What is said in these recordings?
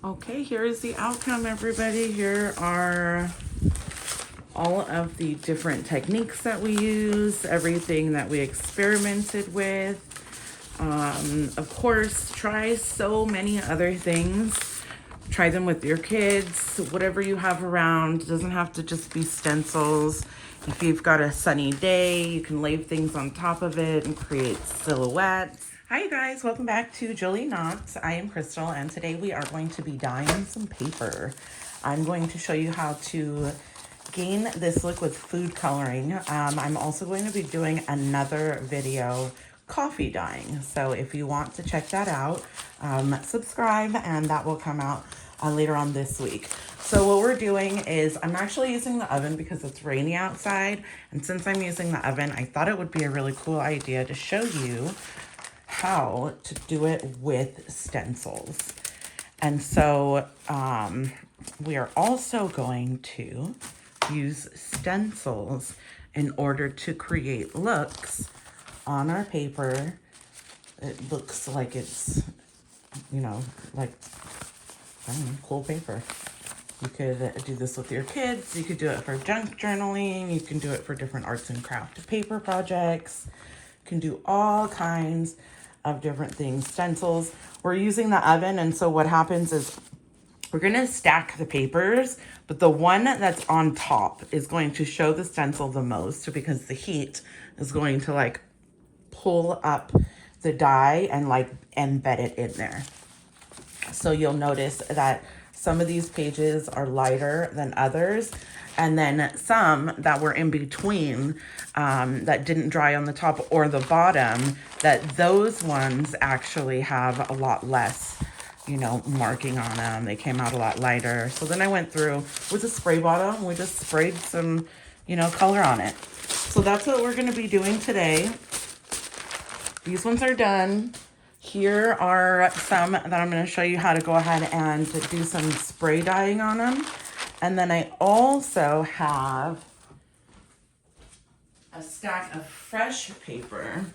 Okay, here is the outcome, everybody. Here are all of the different techniques that we use, everything that we experimented with. Of course, try so many other things. Try them with your kids, whatever you have around. It doesn't have to just be stencils. If you've got a sunny day, you can lay things on top of it and create silhouettes. Hi you guys, welcome back to Jolie Knots. I am Crystal, and today we are going to be dyeing some paper. I'm going to show you how to gain this look with food coloring. I'm also going to be doing another video coffee dyeing. So if you want to check that out, subscribe, and that will come out later on this week. So what we're doing is I'm actually using the oven because it's rainy outside. And since I'm using the oven, I thought it would be a really cool idea to show you how to do it with stencils. And so we are also going to use stencils in order to create looks on our paper. It looks like it's, you know, like, I don't know, cool paper. You could do this with your kids. You could do it for junk journaling. You can do it for different arts and craft paper projects. You can do all kinds of different things. Stencils. We're using the oven, and so what happens is we're going to stack the papers, but the one that's on top is going to show the stencil the most because the heat is going to like pull up the dye and like embed it in there. So you'll notice that some of these pages are lighter than others, and then some that were in between that didn't dry on the top or the bottom, that those ones actually have a lot less, you know, marking on them. They came out a lot lighter. So then I went through with a spray bottle and we just sprayed some, you know, color on it. So that's what we're going to be doing today. These ones are done. Here are some that I'm going to show you how to go ahead and do some spray dyeing on them. And then I also have a stack of fresh paper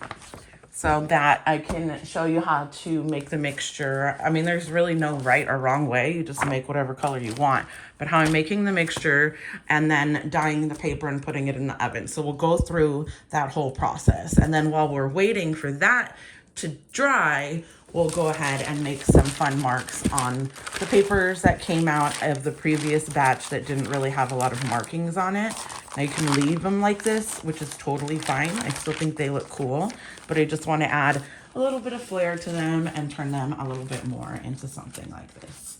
so that I can show you how to make the mixture. I mean, there's really no right or wrong way. You just make whatever color you want. But how I'm making the mixture and then dyeing the paper and putting it in the oven. So we'll go through that whole process. And then while we're waiting for that to dry, we'll go ahead and make some fun marks on the papers that came out of the previous batch that didn't really have a lot of markings on it. Now you can leave them like this, which is totally fine. I still think they look cool, but I just want to add a little bit of flair to them and turn them a little bit more into something like this.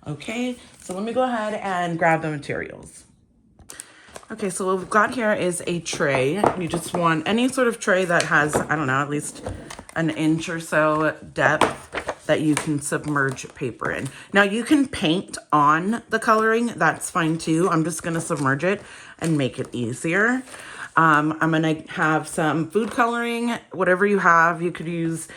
Okay, so let me go ahead and grab the materials. Okay, so what we've got here is a tray. You just want any sort of tray that has, I don't know, at least an inch or so depth that you can submerge paper in. Now you can paint on the coloring, that's fine too. I'm just gonna submerge it and make it easier. I'm gonna have some food coloring, whatever you have. You could use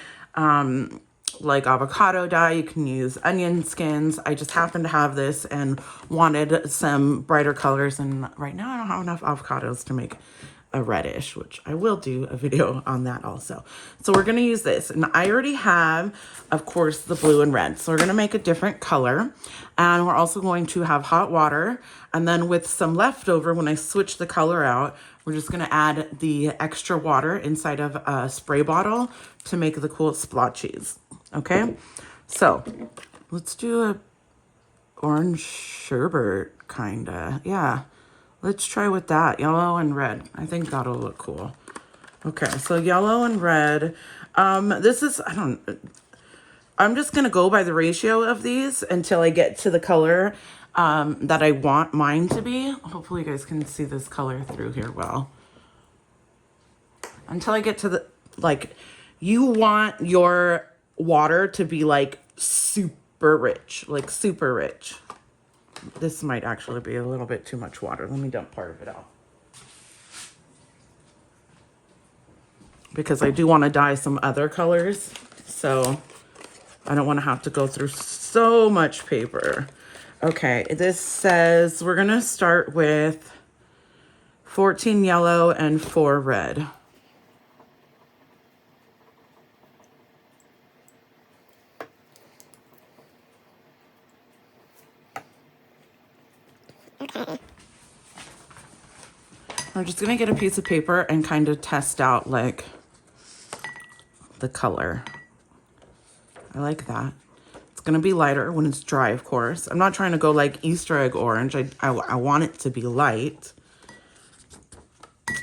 like avocado dye, you can use onion skins. I just happen to have this and wanted some brighter colors, and right now I don't have enough avocados to make a reddish, which I will do a video on that also. So we're going to use this, and I already have, of course, the blue and red. So we're going to make a different color, and we're also going to have hot water, and then with some leftover, when I switch the color out, we're just going to add the extra water inside of a spray bottle to make the cool splotches. Okay, so let's do a orange sherbet kinda. Yeah, let's try with that, yellow and red. I think that'll look cool. Okay, so yellow and red. This is, I'm just gonna go by the ratio of these until I get to the color that I want mine to be. Hopefully you guys can see this color through here well. Until I get to the, like, you want your water to be like super rich, like super rich. This might actually be a little bit too much water. Let me dump part of it out, because I do want to dye some other colors, so I don't want to have to go through so much paper. Okay, this says we're gonna start with 14 yellow and 4 red. I'm just gonna get a piece of paper and kind of test out like the color. I like that. It's gonna be lighter when it's dry, of course. I'm not trying to go like Easter egg orange. I want it to be light.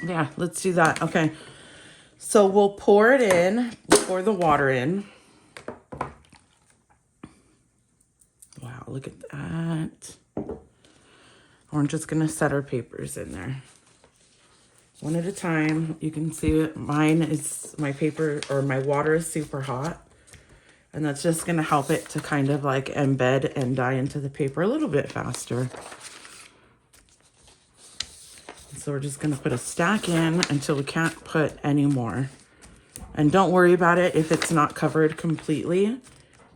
Yeah, let's do that. Okay, so we'll pour it in, pour the water in. Wow, look at that. We're just gonna set our papers in there. One at a time. You can see it. Mine is, my paper or my water is super hot. And that's just gonna help it to kind of like embed and dye into the paper a little bit faster. So we're just gonna put a stack in until we can't put any more. And don't worry about it if it's not covered completely.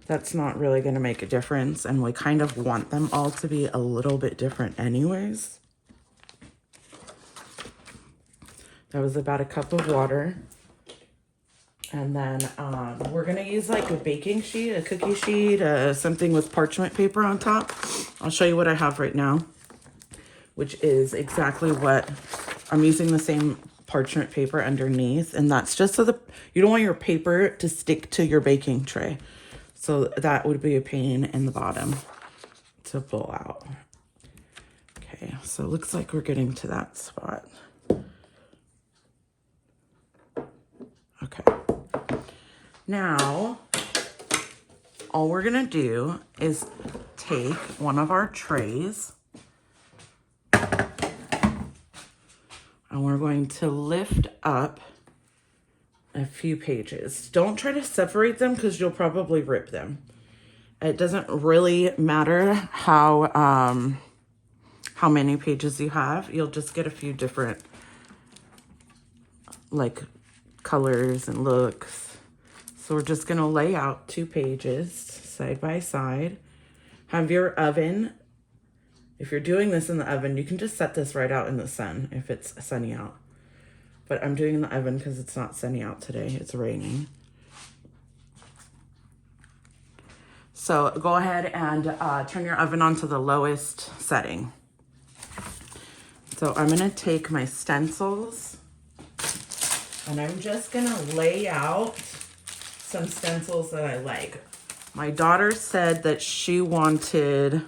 That's not really gonna make a difference. And we kind of want them all to be a little bit different anyways. That was about a cup of water. And then we're gonna use like a baking sheet, a cookie sheet, something with parchment paper on top. I'll show you what I have right now, which is exactly what I'm using, the same parchment paper underneath. And that's just so you don't want your paper to stick to your baking tray. So that would be a pain in the bottom to pull out. Okay, so it looks like we're getting to that spot. Okay. Now, all we're gonna do is take one of our trays and we're going to lift up a few pages. Don't try to separate them because you'll probably rip them. It doesn't really matter how many pages you have. You'll just get a few different like colors and looks. So we're just gonna lay out 2 pages side by side. Have your oven. If you're doing this in the oven, you can just set this right out in the sun if it's sunny out. But I'm doing in the oven because it's not sunny out today. It's raining. So go ahead and turn your oven on to the lowest setting. So I'm gonna take my stencils and I'm just gonna lay out some stencils that I like. My daughter said that she wanted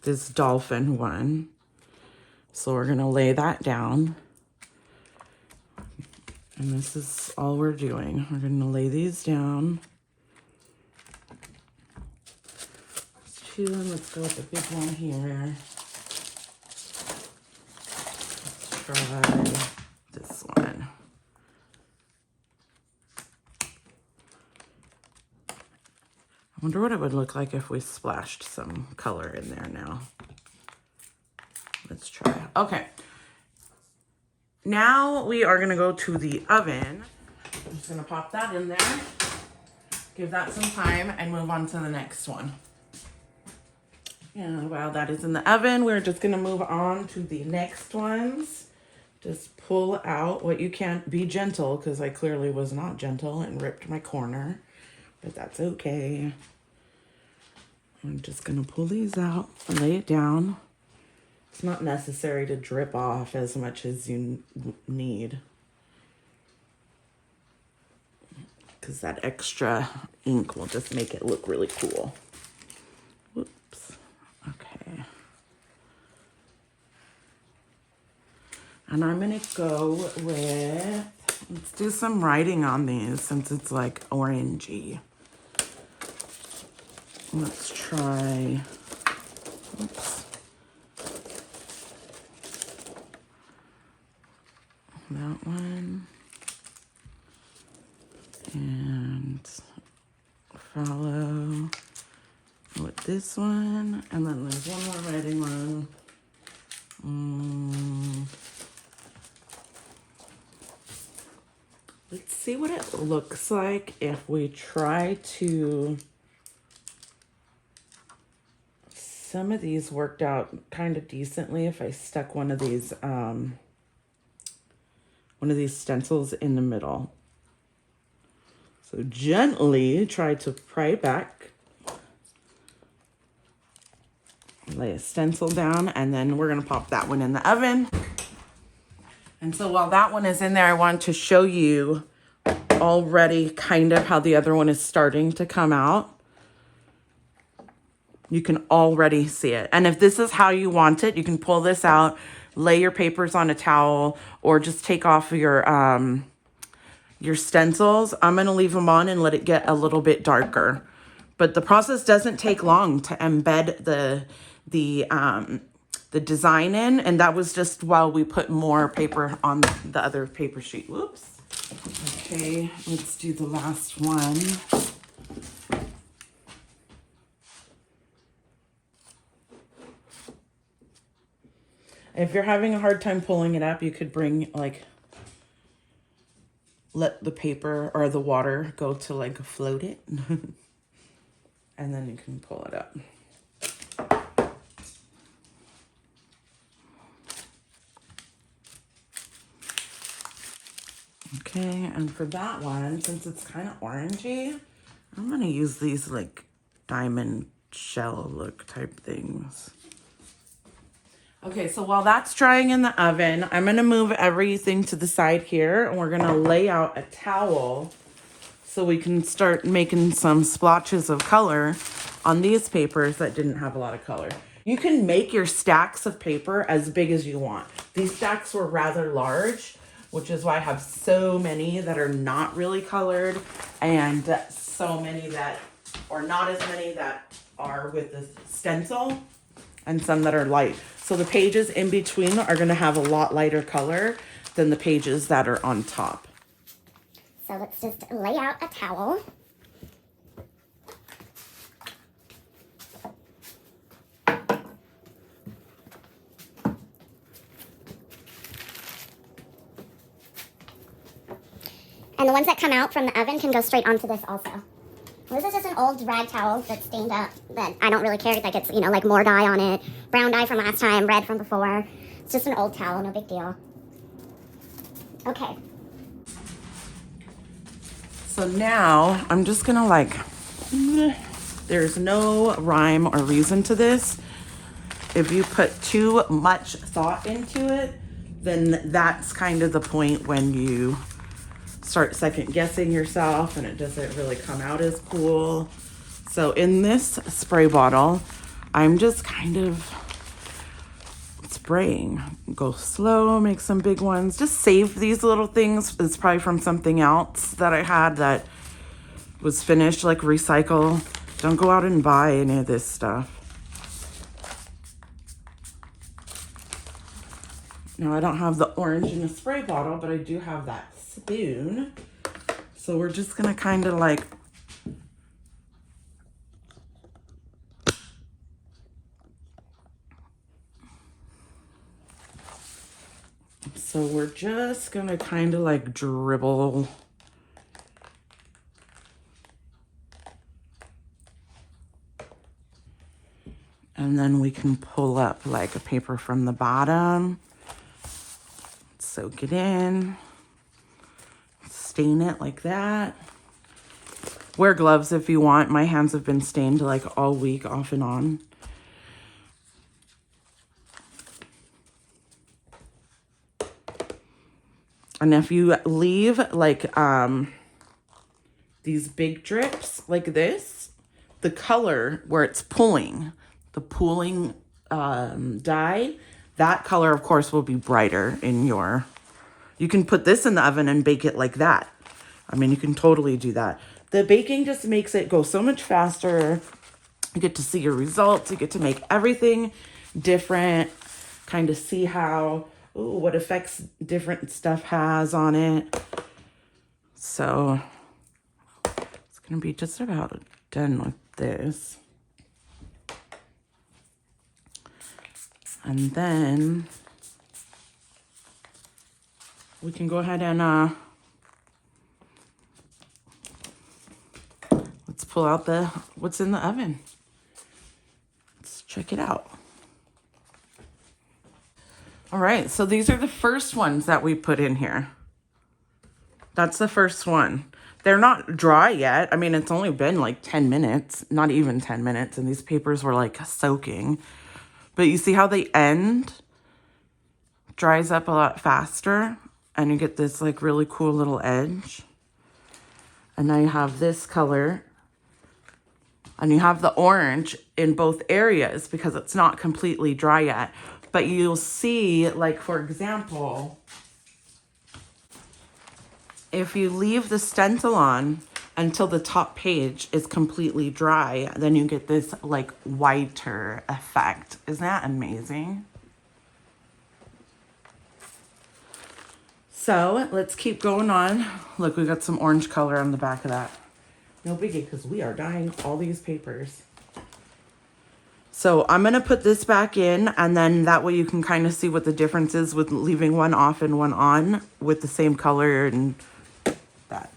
this dolphin one. So we're gonna lay that down. And this is all we're doing. We're gonna lay these down. Let's chew them. Let's go with the big one here. Let's try this one. I wonder what it would look like if we splashed some color in there now. Let's try. Okay. Now we are gonna go to the oven. I'm just gonna pop that in there, give that some time, and move on to the next one. And while that is in the oven, we're just gonna move on to the next ones. Just pull out what you can. Be gentle, because I clearly was not gentle and ripped my corner, but that's okay. I'm just gonna pull these out and lay it down. It's not necessary to drip off as much as you need, because that extra ink will just make it look really cool. Whoops. Okay. And I'm gonna go with, let's do some writing on these since it's like orangey. Let's try, oops. That one. And follow with this one. And then there's one more writing one. Let's see what it looks like if we try to, some of these worked out kind of decently if I stuck one of these stencils in the middle. So gently try to pry back lay a stencil down, and then we're gonna pop that one in the oven. And so while that one is in there, I want to show you already kind of how the other one is starting to come out. You can already see it. And if this is how you want it, you can pull this out, lay your papers on a towel, or just take off your stencils. I'm gonna leave them on and let it get a little bit darker. But the process doesn't take long to embed the design in, and that was just while we put more paper on the other paper sheet. Whoops. Okay, let's do the last one. If you're having a hard time pulling it up, you could bring let the paper or the water go to float it. And then you can pull it up. Okay, and for that one, since it's kind of orangey, I'm gonna use these diamond shell look type things. Okay, so while that's drying in the oven, I'm gonna move everything to the side here, and we're gonna lay out a towel so we can start making some splotches of color on these papers that didn't have a lot of color. You can make your stacks of paper as big as you want. These stacks were rather large, which is why I have so many that are not really colored, and so many that, or not as many that are with the stencil, and some that are light. So the pages in between are gonna have a lot lighter color than the pages that are on top. So let's just lay out a towel. And the ones that come out from the oven can go straight onto this also. This is just an old rag towel that's stained up that I don't really care. It's, more dye on it. Brown dye from last time, red from before. It's just an old towel, no big deal. Okay. So now I'm just gonna there's no rhyme or reason to this. If you put too much thought into it, then that's kind of the point when you start second guessing yourself and it doesn't really come out as cool. So in this spray bottle, I'm just kind of spraying. Go slow, make some big ones. Just save these little things. It's probably from something else that I had that was finished, recycle. Don't go out and buy any of this stuff. Now I don't have the orange in the spray bottle, but I do have that spoon. So we're just gonna kind of so we're just gonna kind of dribble. And then we can pull up a paper from the bottom. Soak it in. Stain it like that. Wear gloves if you want. My hands have been stained all week off and on. And if you leave these big drips like this, the color where it's pulling, the pooling dye, that color of course will be brighter in your, you can put this in the oven and bake it like that. I mean, you can totally do that. The baking just makes it go so much faster. You get to see your results. You get to make everything different, kind of see how, what effects different stuff has on it. So it's going to be just about done with this. And then we can go ahead and let's pull out what's in the oven. Let's check it out. All right, so these are the first ones that we put in here. That's the first one. They're not dry yet. I mean, it's only been 10 minutes, not even 10 minutes, and these papers were soaking. But you see how the end dries up a lot faster and you get this like really cool little edge. And now you have this color and you have the orange in both areas because it's not completely dry yet. But you'll see, like, for example, if you leave the stencil on until the top page is completely dry, then you get this like whiter effect. Isn't that amazing? So let's keep going on. Look, we got some orange color on the back of that. No biggie, because we are dyeing all these papers. So I'm going to put this back in, and then that way you can kind of see what the difference is with leaving one off and one on with the same color and that.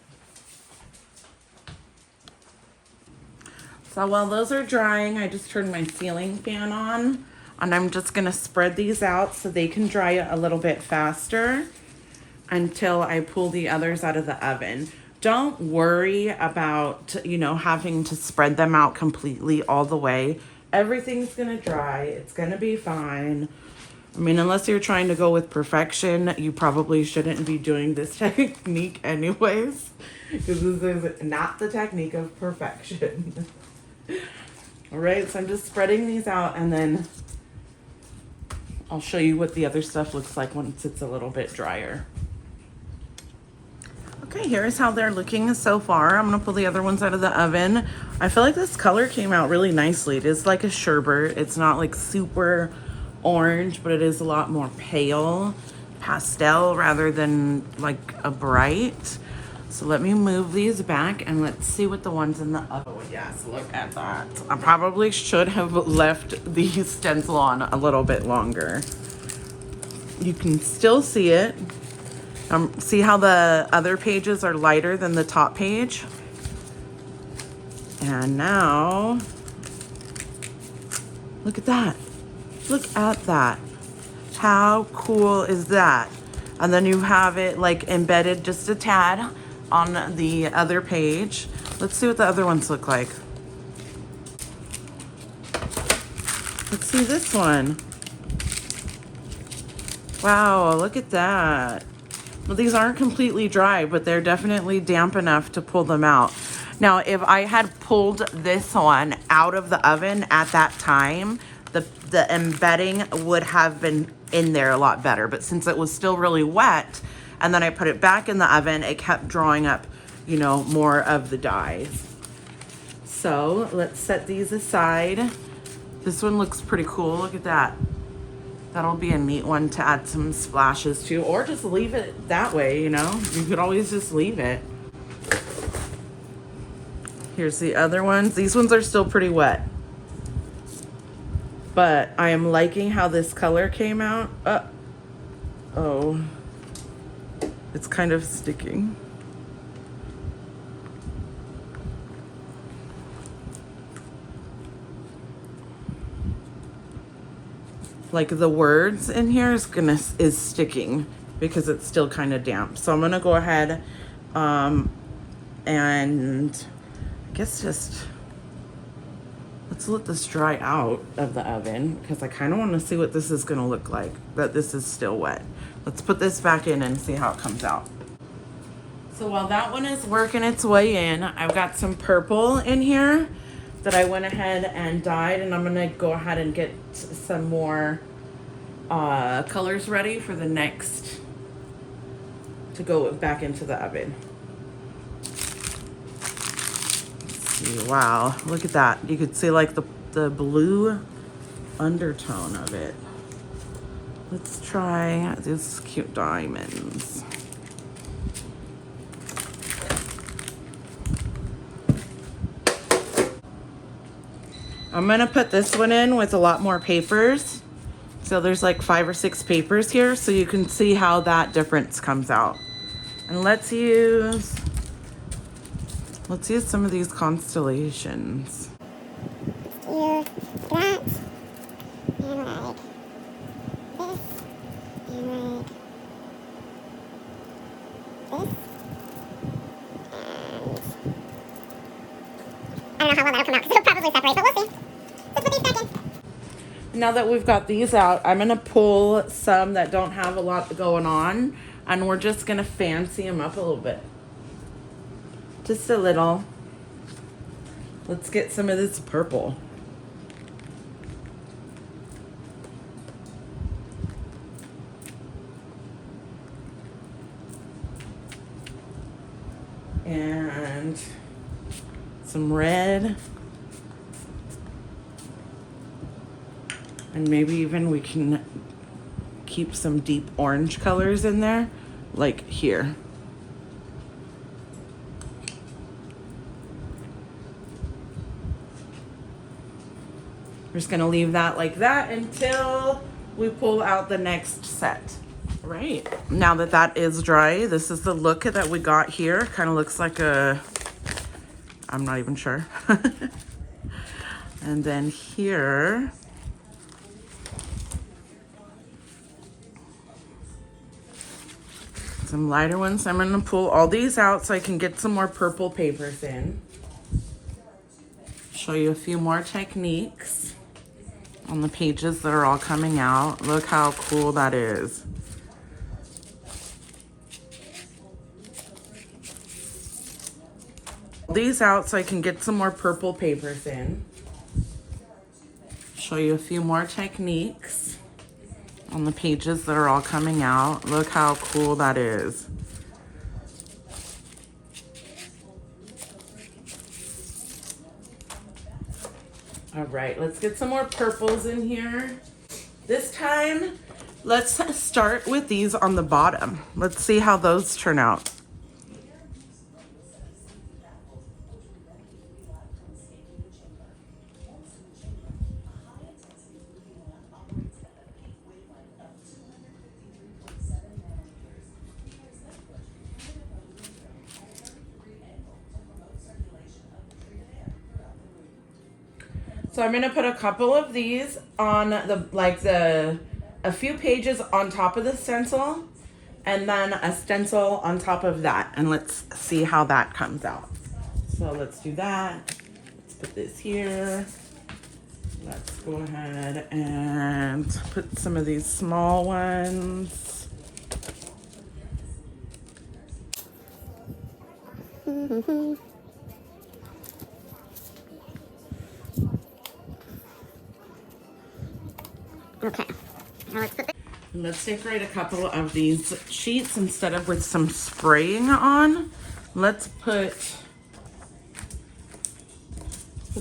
So while those are drying, I just turned my ceiling fan on, and I'm just going to spread these out so they can dry a little bit faster until I pull the others out of the oven. Don't worry about, you know, having to spread them out completely all the way. Everything's gonna dry. It's gonna be fine. I mean, unless you're trying to go with perfection, you probably shouldn't be doing this technique anyways, because this is not the technique of perfection. All right, so I'm just spreading these out, and then I'll show you what the other stuff looks like once it's a little bit drier. Okay, here's how they're looking so far. I'm gonna pull the other ones out of the oven. I feel like this color came out really nicely. It is like a sherbet. It's not like super orange, but it is a lot more pale, pastel rather than like a bright. So let me move these back and let's see what the ones in the oven. Oh yes, look at that. I probably should have left the stencil on a little bit longer. You can still see it. See how the other pages are lighter than the top page? And now, look at that. Look at that. How cool is that? And then you have it like embedded just a tad on the other page. Let's see what the other ones look like. Let's see this one. Wow, look at that. Well, these aren't completely dry, but they're definitely damp enough to pull them out. Now, if I had pulled this one out of the oven at that time, the embedding would have been in there a lot better. But since it was still really wet, and then I put it back in the oven, it kept drawing up, you know, more of the dyes. So let's set these aside. This one looks pretty cool. Look at that. That'll be a neat one to add some splashes to, or just leave it that way, you know? You could always just leave it. Here's the other ones. These ones are still pretty wet. But I am liking how this color came out. Oh. It's kind of sticking. Like the words in here is sticking because it's still kind of damp. So I'm gonna go ahead and I guess just let's let this dry out of the oven because I kind of want to see what this is gonna look like, that this is still wet. Let's put this back in and see how it comes out. So while that one is working its way in, I've got some purple in here that I went ahead and dyed, and I'm gonna go ahead and get some more colors ready for the next to go back into the oven. Let's see, wow, look at that. You could see like the blue undertone of it. Let's try these cute diamonds. I'm gonna put this one in with a lot more papers. So there's like 5 or 6 papers here, so you can see how that difference comes out. And let's use some of these constellations. Here, that, and like this, and like this, and I don't know how well that'll come out because it'll probably separate, but we'll see. Let's put these back in. Now that we've got these out, I'm gonna pull some that don't have a lot going on, and we're just gonna fancy them up a little bit. Just a little. Let's get some of this purple. And some red. And maybe even we can keep some deep orange colors in there, like here. We're just gonna leave that like that until we pull out the next set. Right, now that that is dry, this is the look that we got here. Kind of looks like a, I'm not even sure. And then here, some lighter ones. I'm gonna pull all these out so I can get some more purple papers in. Show you a few more techniques on the pages that are all coming out. Look how cool that is. These out so I can get some more purple papers in. Show you a few more techniques on the pages that are all coming out. Look how cool that is. All right, let's get some more purples in here. This time, let's start with these on the bottom. Let's see how those turn out. So I'm gonna put a couple of these on a few pages on top of the stencil, and then a stencil on top of that, and let's see how that comes out. So let's do that. Let's put this here. Let's go ahead and put some of these small ones. Okay, now Let's decorate a couple of these sheets instead of with some spraying on. Let's put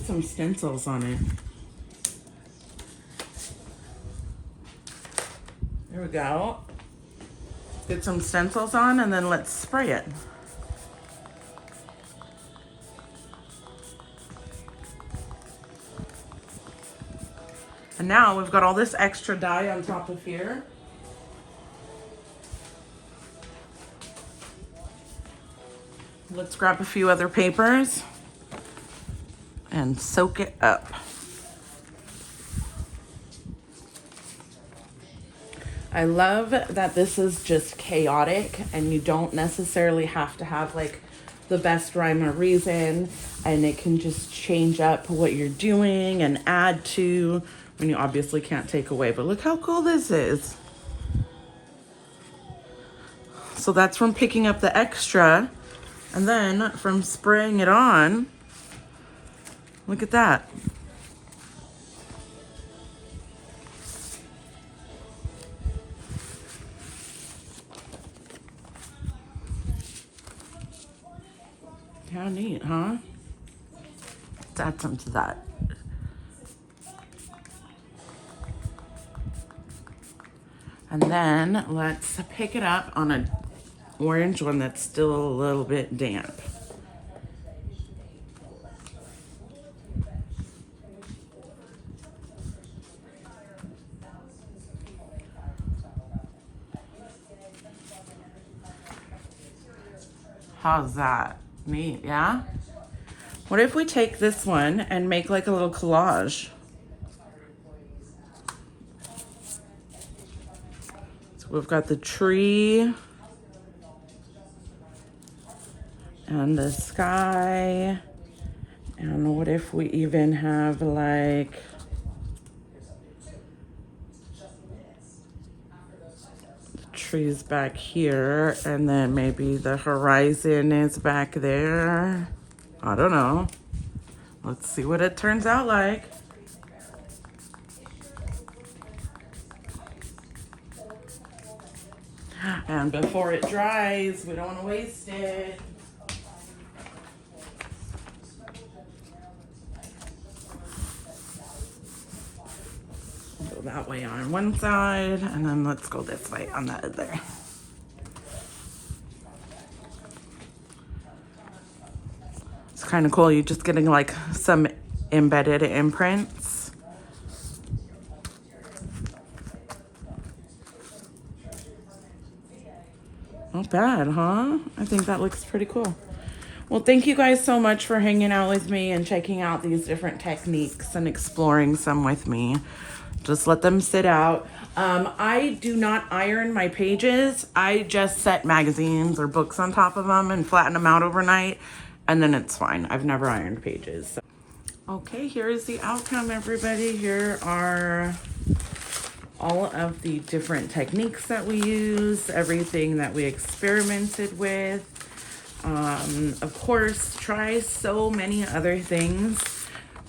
some stencils on it. There we go. Get some stencils on and then let's spray it. And now we've got all this extra dye on top of here. Let's grab a few other papers and soak it up. I love that this is just chaotic and you don't necessarily have to have like the best rhyme or reason, and it can just change up what you're doing and add to when you obviously can't take away. But look how cool this is. So that's from picking up the extra and then from spraying it on. Look at that. How neat, huh? Let's add some to that. And then let's pick it up on an orange one that's still a little bit damp. How's that? Neat, yeah? What if we take this one and make like a little collage? So we've got the tree and the sky. And what if we even have like trees back here, and then maybe the horizon is back there. I don't know. Let's see what it turns out like. And before it dries, we don't want to waste it. Go that way on one side, and then let's go this way on the other. It's kind of cool. You're just getting like some embedded imprints. Not bad, huh? I think that looks pretty cool. Well, thank you guys so much for hanging out with me and checking out these different techniques and exploring some with me. Just let them sit out. I do not iron my pages. I just set magazines or books on top of them and flatten them out overnight, and then it's fine. I've never ironed pages. So. Okay, here's the outcome, everybody. Here are all of the different techniques that we use, everything that we experimented with. Of course, try so many other things.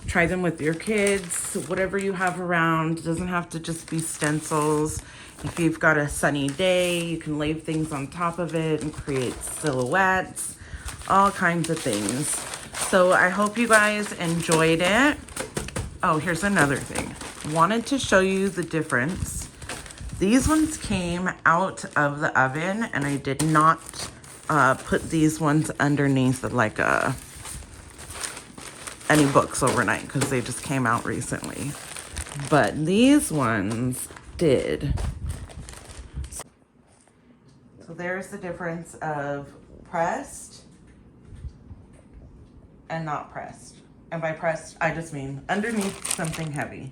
Try them with your kids, whatever you have around. It doesn't have to just be stencils. If you've got a sunny day, you can lay things on top of it and create silhouettes, all kinds of things. So I hope you guys enjoyed it. Oh, here's another thing. Wanted to show you the difference. These ones came out of the oven, and I did not put these ones underneath like any books overnight because they just came out recently. But these ones did. So there's the difference of pressed and not pressed. And by pressed, I just mean underneath something heavy.